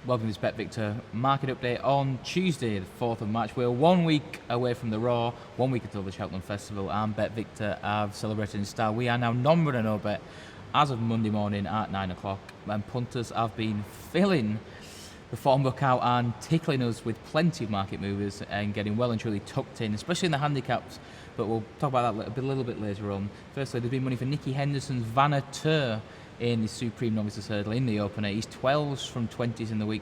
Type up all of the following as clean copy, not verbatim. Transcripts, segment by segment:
Welcome to this BetVictor market update on Tuesday, the 4th of March. We're 1 week away from the Raw, 1 week until the Cheltenham Festival, and BetVictor have celebrated in style. We are now non-run and no bet as of Monday morning at 9 o'clock, and punters have been filling the form book out and tickling us with plenty of market movers and getting well and truly tucked in, especially in the handicaps. But we'll talk about that a little bit later on. Firstly, there's been money for Nicky Henderson's Vaniteux in the Supreme Novices Hurdle in the opener. He's 12s from 20s in the week.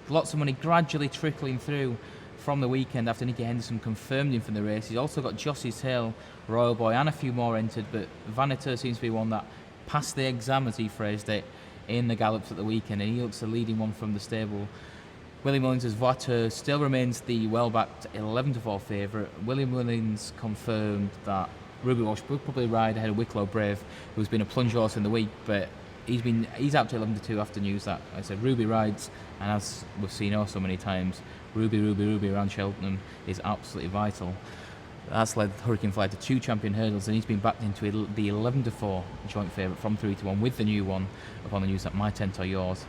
Lots of money gradually trickling through from the weekend after Nicky Henderson confirmed him for the race. He's also got Jossie's Hill, Royal Boy, and a few more entered, but Vaniteux seems to be one that passed the exam, as he phrased it, in the gallops at the weekend, and he looks the leading one from the stable. William Mullins' Voiture still remains the well-backed 11-4 favourite. William Mullins confirmed that Ruby Walsh will probably ride ahead of Wicklow Brave, who's been a plunge horse in the week, but he's up to 11-2 after news that, like I said, Ruby rides, and as we've seen so many times, Ruby around Cheltenham is absolutely vital. That's led Hurricane Fly to 2 champion hurdles, and he's been backed into the 11-4 joint favourite from 3-1 with the new one upon the news that My Tent or Yours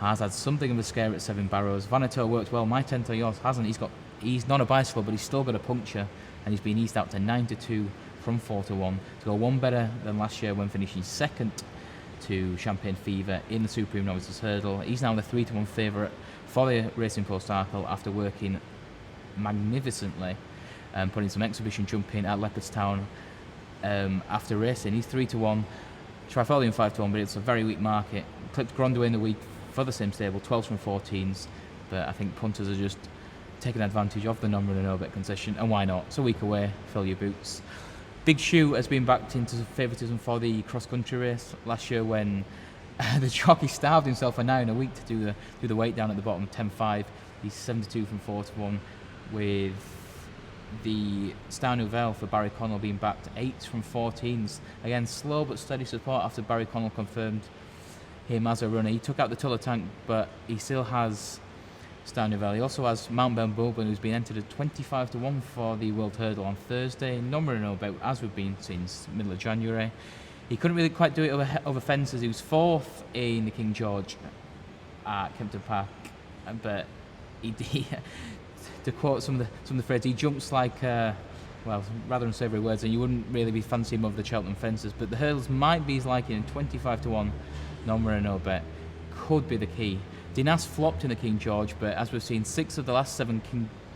has had something of a scare at 7 Barrows. Vaniteux worked well, My Tent or Yours hasn't. He's not a bicycle, but he's still got a puncture, and he's been eased out to 9-2 from 4-1 to go one better than last year when finishing second to Champagne Fever in the Supreme Novices Hurdle. He's now the 3-1 favourite for the Racing Post Arkle after working magnificently and putting some exhibition jumping at Leopardstown after racing. He's 3-1, Trifolium 5-1, but it's a very weak market. Clipped Grondway in the week for the same stable, 12s from 14s, but I think punters are just taking advantage of the non-run and no-bet concession, and why not? It's a week away, fill your boots. Big Shoe has been backed into favouritism for the cross-country race last year when the jockey starved himself for 9 a week to do the weight down at the bottom, 10-5. He's 7-2 from 4-1, with the Star Neuville for Barry Connell being backed 8s from 14s. Again, slow but steady support after Barry Connell confirmed him as a runner. He took out the Tuller Tank, but he still has Star Neuville. He also has Mount Benbulben, who's been entered at 25-1 for the World Hurdle on Thursday. Number no bet, as we've been since middle of January. He couldn't really quite do it over fences. He was 4th in the King George at Kempton Park, but he to quote some of the phrases, he jumps like rather unsavoury words, and you wouldn't really be fancying him over the Cheltenham fences. But the hurdles might be his liking, and 25-1 number no bet could be the key. Dynaste flopped in the King George, but as we've seen, 6 of the last 7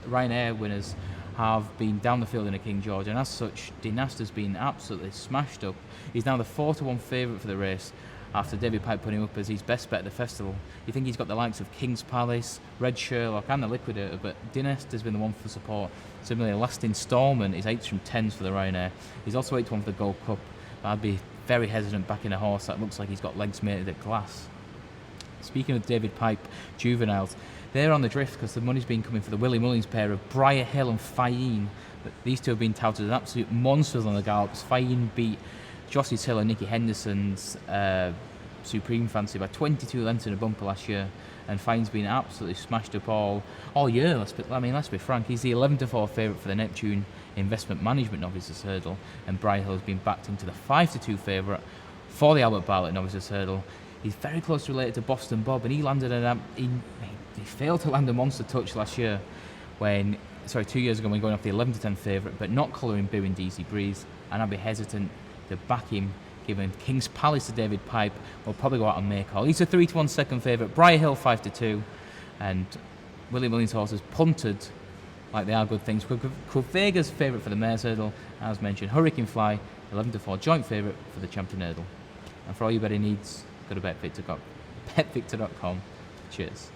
Ryanair winners have been down the field in the King George, and as such, Dynaste has been absolutely smashed up. He's now the 4-1 favourite for the race after David Pipe put him up as his best bet at the festival. You think he's got the likes of King's Palace, Red Sherlock and the Liquidator, but Dynaste has been the one for support. Similarly, last Instalment is 8s from 10s for the Ryanair. He's also 8-1 for the Gold Cup, but I'd be very hesitant backing a horse that looks like he's got legs mated at glass. Speaking of David Pipe juveniles, they're on the drift because the money's been coming for the Willie Mullins pair of Briar Hill and Faugheen. But these two have been touted as absolute monsters on the gallops. Faugheen beat Jossie's Hill and Nicky Henderson's Supreme Fancy by 22 lengths in a bumper last year, and Faughneen's been absolutely smashed up all year. Let's be frank. He's the 11-4 favourite for the Neptune Investment Management Novices Hurdle, and Briar Hill has been backed into the 5-2 favourite for the Albert Bartlett Novices Hurdle. He's very close related to Boston Bob, and he failed to land a monster touch last year 2 years ago when going off the 11-10 favourite, but not colouring Boo and Deasy Breeze, and I'd be hesitant to back him given King's Palace to David Pipe will probably go out on Maycall. He's a 3-1 second favourite, Briar Hill 5-2, and Willie Mullins' horses punted like they are good things. Vega's favourite for the Mares Hurdle, as mentioned. Hurricane Fly 11-4 joint favourite for the Champion Hurdle. And for all your betting needs, go to BetVictor.com. Cheers.